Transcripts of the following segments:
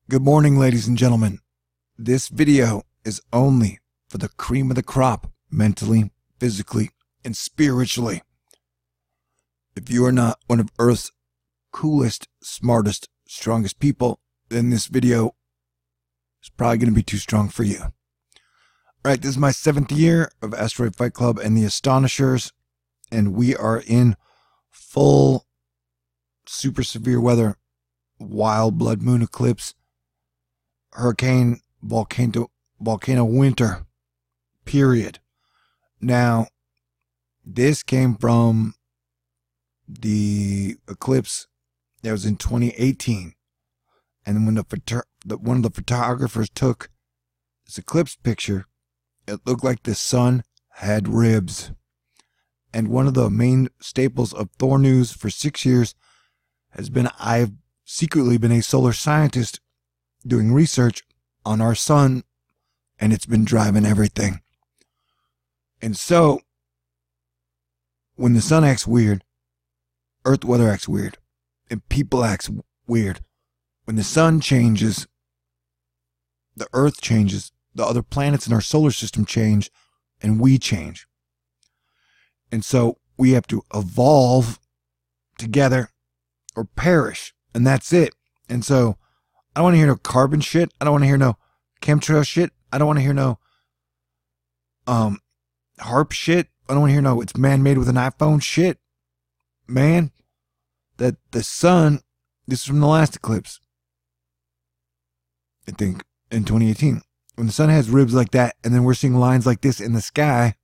Good morning, ladies and gentlemen. This video is only for the cream of the crop, mentally, physically, and spiritually. If you are not one of Earth's coolest, smartest, strongest people, then this video is probably going to be too strong for you. Alright, this is my 7th year of Asteroid Fight Club and the Astonishers, and we are in full, super severe weather, wild blood moon eclipse, hurricane, volcano winter, period. Now, this came from the eclipse that was in 2018. And when one of the photographers took this eclipse picture, it looked like the sun had ribs. And one of the main staples of Thor News for 6 years has been I've secretly been a solar scientist doing research on our sun, and it's been driving everything. And so, when the sun acts weird, Earth weather acts weird, and people acts weird. When the sun changes, the Earth changes, the other planets in our solar system change, and we change. And so, we have to evolve together or perish, and that's it. And so, I don't want to hear no carbon shit. I don't want to hear no chemtrail shit. I don't want to hear no HARP shit. I don't want to hear no it's man-made with an iPhone shit. Man, that the sun, this is from the last eclipse, I think, in 2018. When the sun has ribs like that, and then we're seeing lines like this in the sky,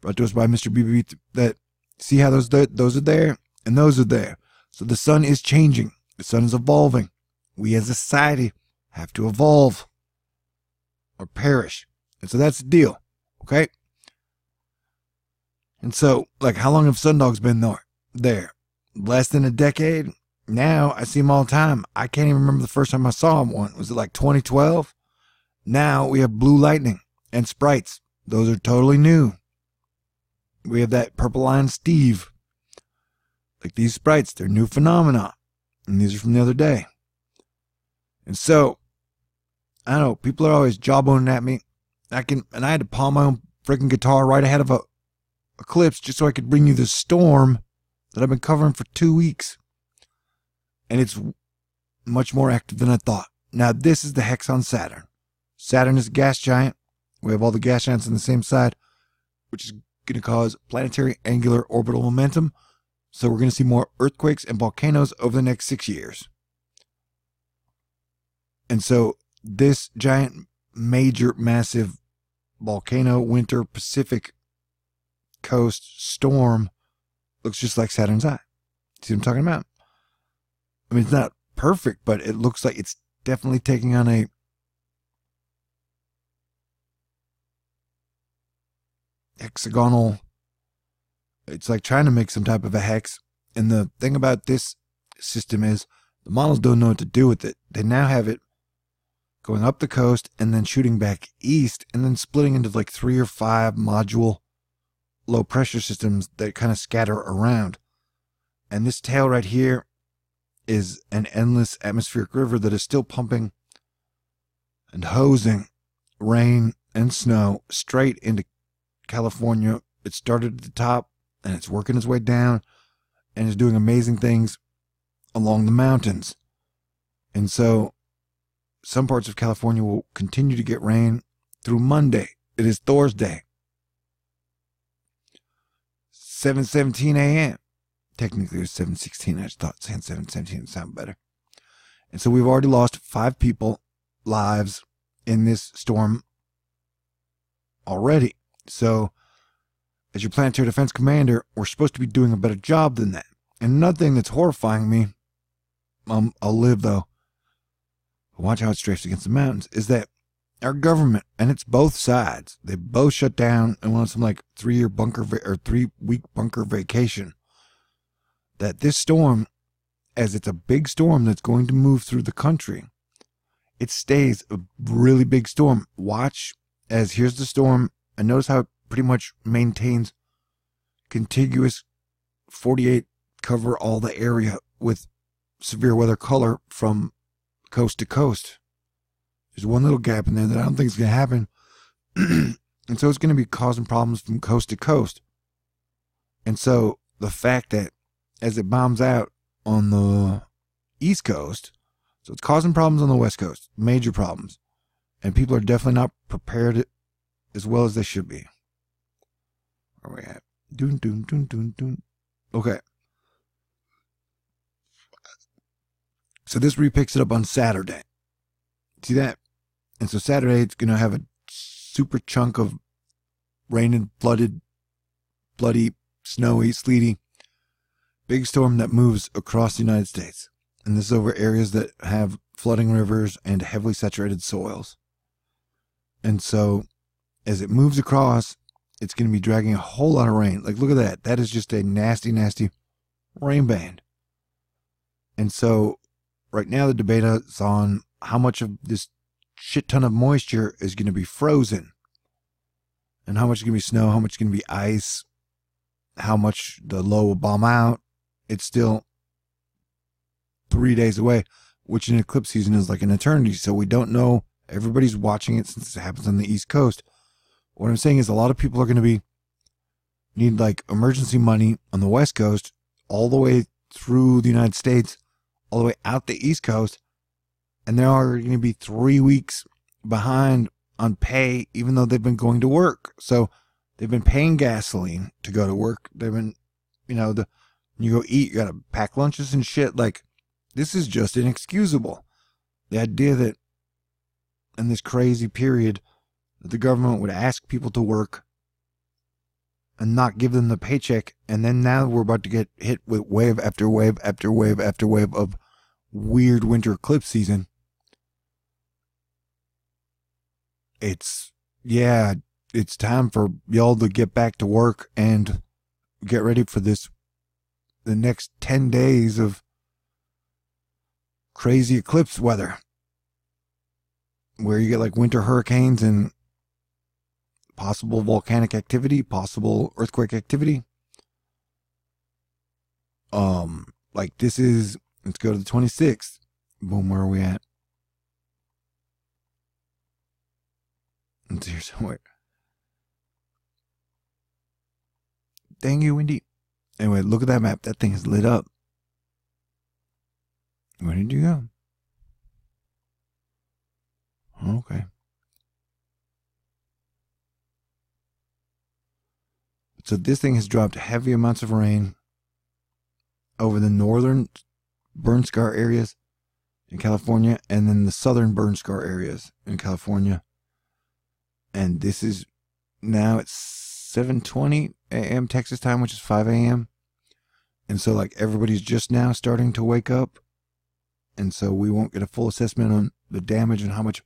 brought to us by Mr. BB, that see how those are there, and those are there. So the sun is changing. The sun is evolving. We as a society have to evolve or perish. And so that's the deal. Okay? And so, like, how long have sundogs been there? Less than a decade? Now, I see them all the time. I can't even remember the first time I saw one. Was it like 2012? Now, we have blue lightning and sprites. Those are totally new. We have that purple lion Steve. Like these sprites, they're new phenomena. And these are from the other day. And so, I don't know, people are always jawboning at me. I had to pawn my own freaking guitar right ahead of a eclipse just so I could bring you this storm that I've been covering for 2 weeks. And it's much more active than I thought. Now, this is the hex on Saturn. Saturn is a gas giant. We have all the gas giants on the same side, which is going to cause planetary angular orbital momentum. So we're going to see more earthquakes and volcanoes over the next 6 years. And so this giant, major, massive volcano winter Pacific coast storm looks just like Saturn's eye. See what I'm talking about? I mean, it's not perfect, but it looks like it's definitely taking on a hexagonal. It's like trying to make some type of a hex. And the thing about this system is the models don't know what to do with it. They now have it going up the coast and then shooting back east and then splitting into like 3 or 5 module low pressure systems that kind of scatter around. And this tail right here is an endless atmospheric river that is still pumping and hosing rain and snow straight into California. It started at the top and it's working its way down and is doing amazing things along the mountains. And so some parts of California will continue to get rain through Monday. It is Thor's Day. 7:17 a.m. Technically it was 7:16. I just thought saying 7:17 would sound better. And so we've already lost 5 people lives in this storm already. So as your planetary defense commander, we're supposed to be doing a better job than that. And another thing that's horrifying me, I'll live though, watch how it strafes against the mountains, is that our government, and it's both sides, they both shut down and went on some like 3-year bunker or 3-week bunker vacation. That this storm, as it's a big storm that's going to move through the country, it stays a really big storm. Watch as here's the storm, and notice how it pretty much maintains contiguous 48 cover all the area with severe weather color from coast to coast. There's one little gap in there that I don't think is going to happen. And so it's going to be causing problems from coast to coast. And so the fact that as it bombs out on the East Coast, so it's causing problems on the West Coast, major problems. And people are definitely not prepared as well as they should be. Where are we at? Doon, doon, doon, doon, doon. Okay. So this picks it up on Saturday. See that? And so Saturday it's going to have a super chunk of rain and flooded, bloody, snowy, sleety, big storm that moves across the United States. And this is over areas that have flooding rivers and heavily saturated soils. And so as it moves across, it's going to be dragging a whole lot of rain. Like, look at that. That is just a nasty, nasty rain band. And so right now the debate is on how much of this shit ton of moisture is going to be frozen. And how much is going to be snow, how much is going to be ice, how much the low will bomb out. It's still 3 days away, which in eclipse season is like an eternity. So we don't know. Everybody's watching it since it happens on the East Coast. What I'm saying is a lot of people are going to need like emergency money on the West Coast all the way through the United States, all the way out the East Coast. And they're already going to be 3 weeks behind on pay, even though they've been going to work. So they've been paying gasoline to go to work. They've been, when you go eat, you got to pack lunches and shit. Like, this is just inexcusable. The idea that in this crazy period that the government would ask people to work and not give them the paycheck. And then now we're about to get hit with wave after wave after wave after wave of weird winter eclipse season. It's time for y'all to get back to work and get ready for the next 10 days of crazy eclipse weather, where you get like winter hurricanes and possible volcanic activity, possible earthquake activity. Like this is, let's go to the 26th. Boom, where are we at? It's here somewhere. Dang you, Wendy. Anyway, look at that map. That thing is lit up. Where did you go? Okay. So this thing has dropped heavy amounts of rain over the northern burn scar areas in California and then the southern burn scar areas in California. And this is now it's 7:20 a.m. Texas time, which is 5 a.m. And so like everybody's just now starting to wake up. And so we won't get a full assessment on the damage and how much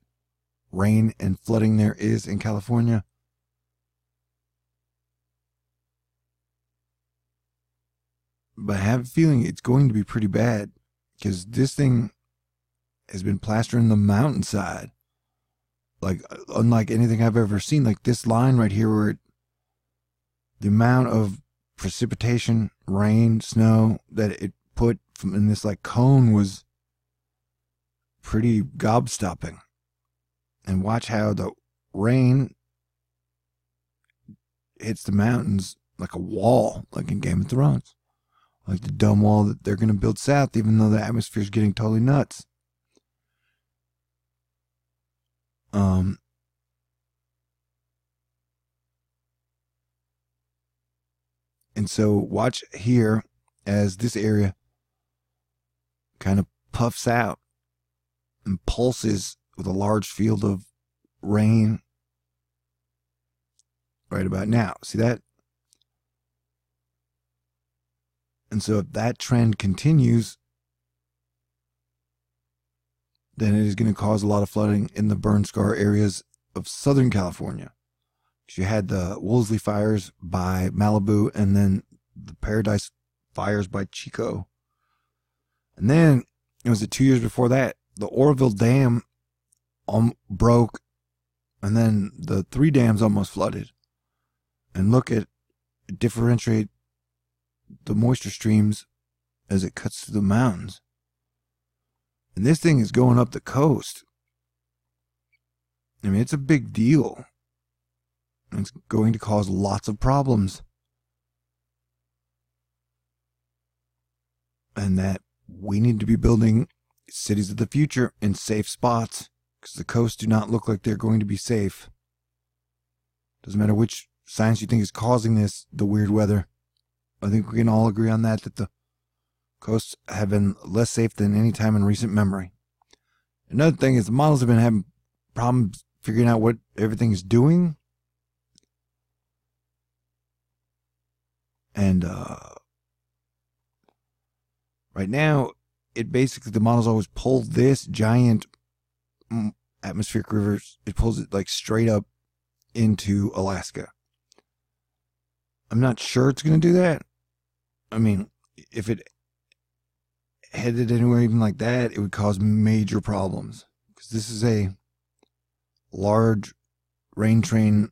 rain and flooding there is in California. But I have a feeling it's going to be pretty bad because this thing has been plastering the mountainside. Like, unlike anything I've ever seen. Like this line right here where the amount of precipitation, rain, snow that it put from in this like cone was pretty gobstopping. And watch how the rain hits the mountains like a wall, like in Game of Thrones. Like the dumb wall that they're going to build south, even though the atmosphere is getting totally nuts. And so watch here as this area kind of puffs out and pulses with a large field of rain right about now. See that? And so if that trend continues, then it is going to cause a lot of flooding in the burn scar areas of Southern California. You had the Woolsey fires by Malibu and then the Paradise fires by Chico. And then it was 2 years before that, the Oroville Dam broke, and then the 3 dams almost flooded. And look at differentiate the moisture streams as it cuts through the mountains. And this thing is going up the coast. I mean, it's a big deal. It's going to cause lots of problems. And that we need to be building cities of the future in safe spots, because the coasts do not look like they're going to be safe. Doesn't matter which science you think is causing this, the weird weather. I think we can all agree on that the coasts have been less safe than any time in recent memory. Another thing is the models have been having problems figuring out what everything is doing. And right now, the models always pull this giant atmospheric rivers. It pulls it like straight up into Alaska. I'm not sure it's going to do that. I mean, if it headed anywhere even like that, it would cause major problems, because this is a large rain train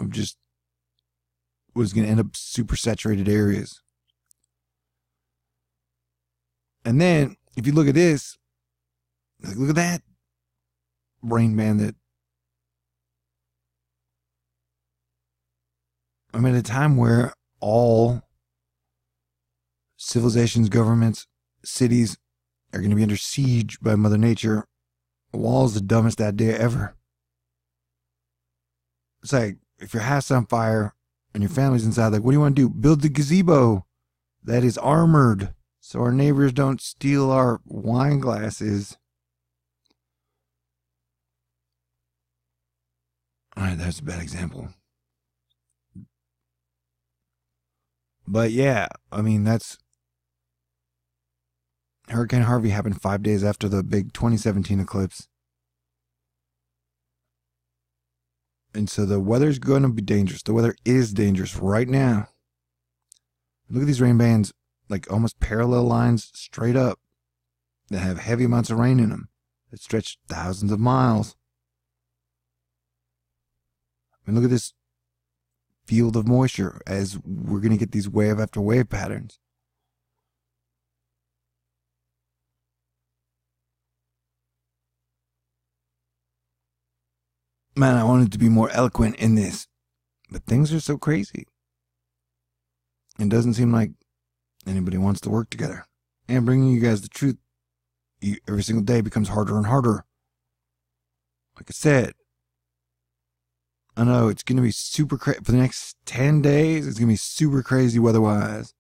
of just what is going to end up super saturated areas. And then if you look at this, like, look at that rain band. That I'm at a time where all civilizations, governments, cities are going to be under siege by Mother Nature. A wall is the dumbest idea ever. It's like, if your house is on fire and your family's inside, like, what do you want to do? Build the gazebo that is armored so our neighbors don't steal our wine glasses. All right, that's a bad example. But yeah, I mean, Hurricane Harvey happened 5 days after the big 2017 eclipse. And so the weather's going to be dangerous. The weather is dangerous right now. Look at these rain bands, like almost parallel lines straight up, that have heavy amounts of rain in them, that stretch thousands of miles. I mean, look at this field of moisture as we're going to get these wave after wave patterns. Man, I wanted to be more eloquent in this, but things are so crazy. It doesn't seem like anybody wants to work together. And bringing you guys the truth every single day becomes harder and harder. Like I said, I know it's going to be super crazy. For the next 10 days, it's going to be super crazy weather-wise.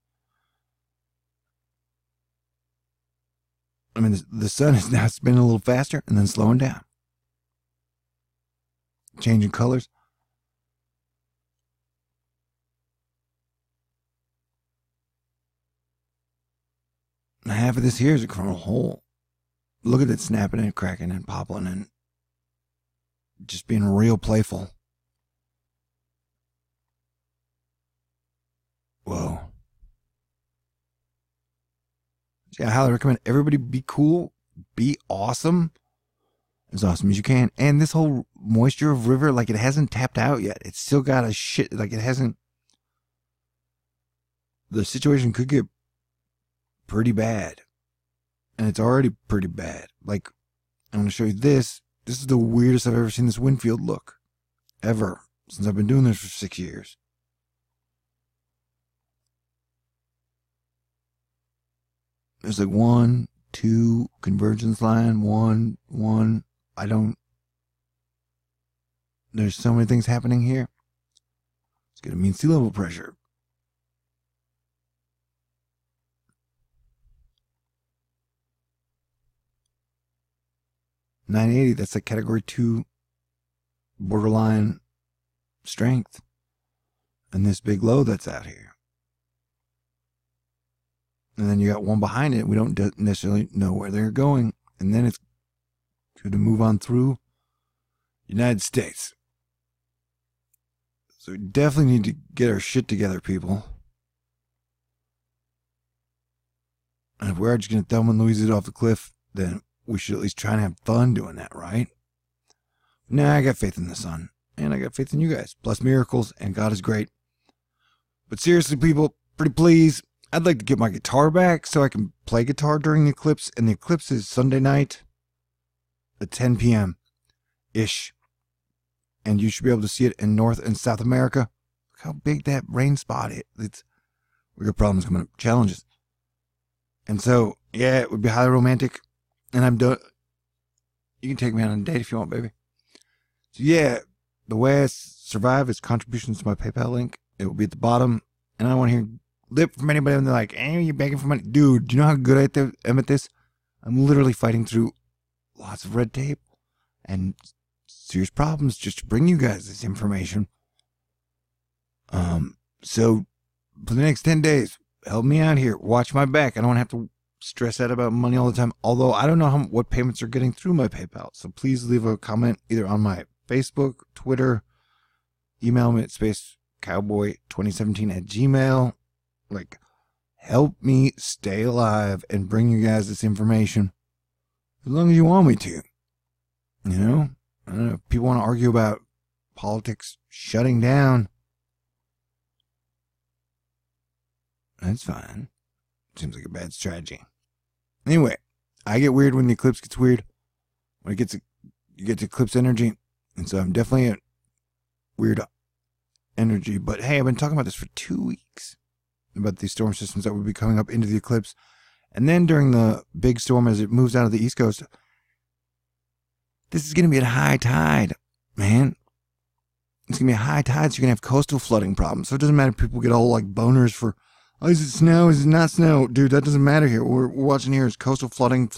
I mean, the sun is now spinning a little faster and then slowing down. Changing colors. And half of this here is a coronal hole. Look at it snapping and cracking and popping and just being real playful. Whoa. Yeah, I highly recommend everybody be cool, be awesome, as awesome as you can. And this whole moisture of river, like, it hasn't tapped out yet. It's still got a shit, like, it hasn't. The situation could get pretty bad. And it's already pretty bad. Like, I'm going to show you this. This is the weirdest I've ever seen this wind field look. Ever. Since I've been doing this for 6 years. There's like 1, 2 convergence line, 1, 1. There's so many things happening here. It's going to mean sea level pressure. .980, that's like category 2 borderline strength. And this big low that's out here. And then you got one behind it. We don't necessarily know where they're going. And then it's going to move on through United States. So we definitely need to get our shit together, people. And if we're just going to Thelma and Louise it off the cliff, then we should at least try and have fun doing that, right? Nah, I got faith in the sun. And I got faith in you guys. Plus miracles, and God is great. But seriously, people, pretty please, I'd like to get my guitar back so I can play guitar during the eclipse. And the eclipse is Sunday night at 10 p.m. ish. And you should be able to see it in North and South America. Look how big that rain spot is. We got problems coming up, challenges. And so, yeah, it would be highly romantic. And I'm done. You can take me on a date if you want, baby. So, yeah, the way I survive is contributions to my PayPal link. It will be at the bottom. And I don't want to hear lip from anybody when they're like, hey, you're begging for money. Dude, do you know how good I am at this? I'm literally fighting through lots of red tape and serious problems just to bring you guys this information. So for the next 10 days, help me out here. Watch my back. I don't have to stress out about money all the time. Although I don't know what payments are getting through my PayPal. So please leave a comment either on my Facebook, Twitter, email me at spacecowboy2017@gmail. Like, help me stay alive and bring you guys this information as long as you want me to. You know? I don't know if people want to argue about politics shutting down. That's fine. Seems like a bad strategy. Anyway, I get weird when the eclipse gets weird. When you get to eclipse energy. And so I'm definitely a weird energy. But hey, I've been talking about this for 2 weeks. About these storm systems that would be coming up into the eclipse. And then during the big storm as it moves out of the East Coast, this is going to be at high tide, man. It's going to be a high tide, so you're going to have coastal flooding problems. So it doesn't matter if people get all like boners for, oh, is it snow? Is it not snow? Dude, that doesn't matter here. What we're watching here is coastal flooding,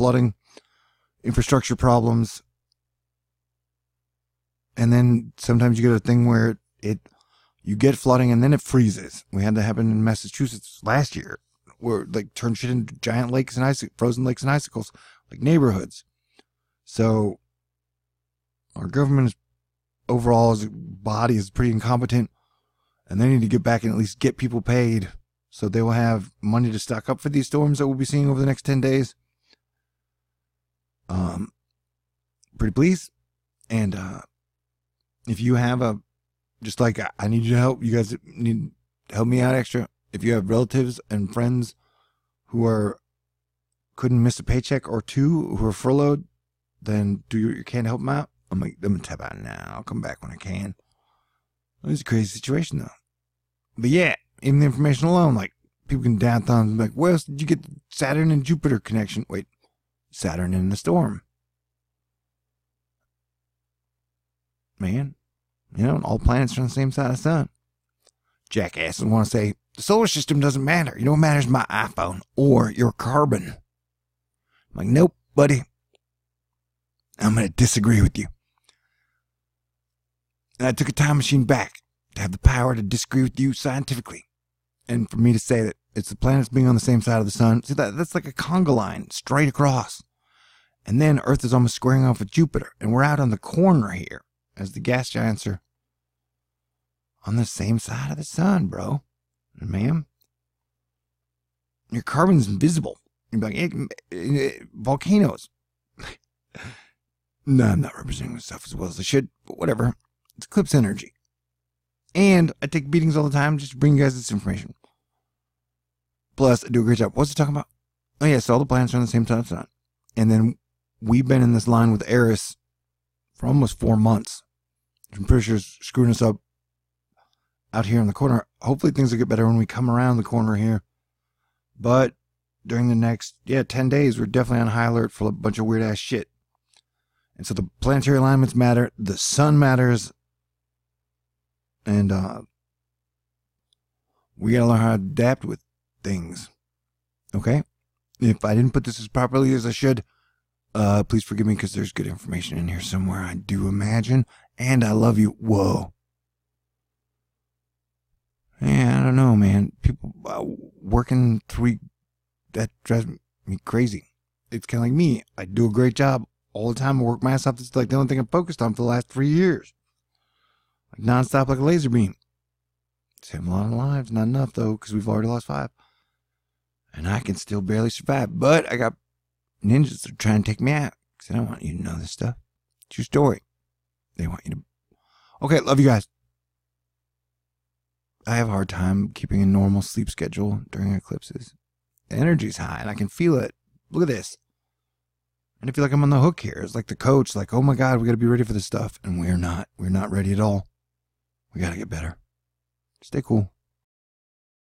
infrastructure problems. And then sometimes you get a thing where you get flooding and then it freezes. We had that happen in Massachusetts last year, where like turned shit into giant lakes and frozen lakes and icicles, like neighborhoods. So our government overall as a body is pretty incompetent, and they need to get back and at least get people paid so they will have money to stock up for these storms that we'll be seeing over the next 10 days. Pretty please. And if you have just like I need you to help, you guys need to help me out extra. If you have relatives and friends who couldn't miss a paycheck or two, who are furloughed, then do you can to help them out. I'm gonna tap out now. I'll come back when I can. It's a crazy situation though. But yeah, even the information alone, like people can down thumbs and be like, where else did you get the Saturn and Jupiter connection? Wait, Saturn in the storm. Man, you know, all planets are on the same side of the sun. Jackasses want to say, the solar system doesn't matter. You know what matters? My iPhone or your carbon. I'm like, nope, buddy. I'm going to disagree with you. And I took a time machine back to have the power to disagree with you scientifically. And for me to say that it's the planets being on the same side of the sun. See, that's like a conga line straight across. And then Earth is almost squaring off with Jupiter. And we're out on the corner here as the gas giants are on the same side of the sun, bro. And ma'am, your carbon's invisible. You'd be like, hey, volcanoes. No, I'm not representing myself as well as I should, but whatever. It's eclipse energy. And I take beatings all the time just to bring you guys this information. Plus, I do a great job. What's it talking about? Oh, yeah, so all the planets are on the same side of the sun. And then we've been in this line with Eris for almost 4 months. I'm pretty sure it's screwing us up out here in the corner. Hopefully things will get better when we come around the corner here. But during the next, 10 days, we're definitely on high alert for a bunch of weird-ass shit. And so the planetary alignments matter. The sun matters. And we got to learn how to adapt with things. Okay? If I didn't put this as properly as I should, please forgive me because there's good information in here somewhere, I do imagine. And I love you. Whoa. Yeah, I don't know, man. People working 3, that drives me crazy. It's kind of like me. I do a great job all the time. I work my ass off. It's like the only thing I'm focused on for the last 3 years. Like nonstop like a laser beam. Saving a lot of lives. Not enough, though, because we've already lost 5. And I can still barely survive. But I got ninjas that are trying to take me out. Because I don't want you to know this stuff. It's your story. They want you to. Okay, love you guys. I have a hard time keeping a normal sleep schedule during eclipses. The energy's high, and I can feel it. Look at this. And I feel like I'm on the hook here. It's like the coach, like, oh my God, we got to be ready for this stuff. And we're not. We're not ready at all. We got to get better. Stay cool.